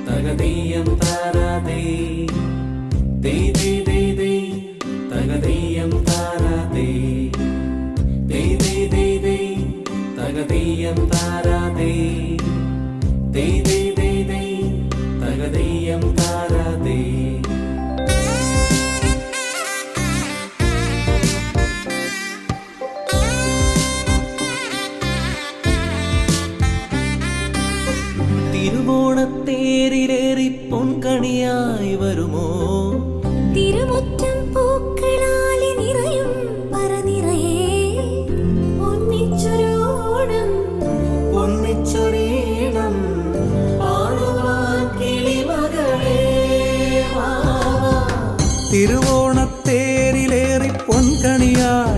തകതീയം താരാതേ ദേ ദേ ദേ ദേ തകതീയം താരാതേ ദേ ദേ ദേ ദേ തകതീയം താരാതേ ദേ ദേ ദേ ദേ തകതീയം താരാതേ തിരുവോണത്തേരിലേറി പൊൻകണിയായി വരുമോ തിരുമുറ്റം പൂക്കളാലെ നിറയും പറനിറയെ ഒന്നിച്ചൊരോണം ഒന്നിച്ചൊരീണം പാടുവാൻ കിളിമകളേ തിരുവോണത്തേരിലേറി പൊൻകണിയായി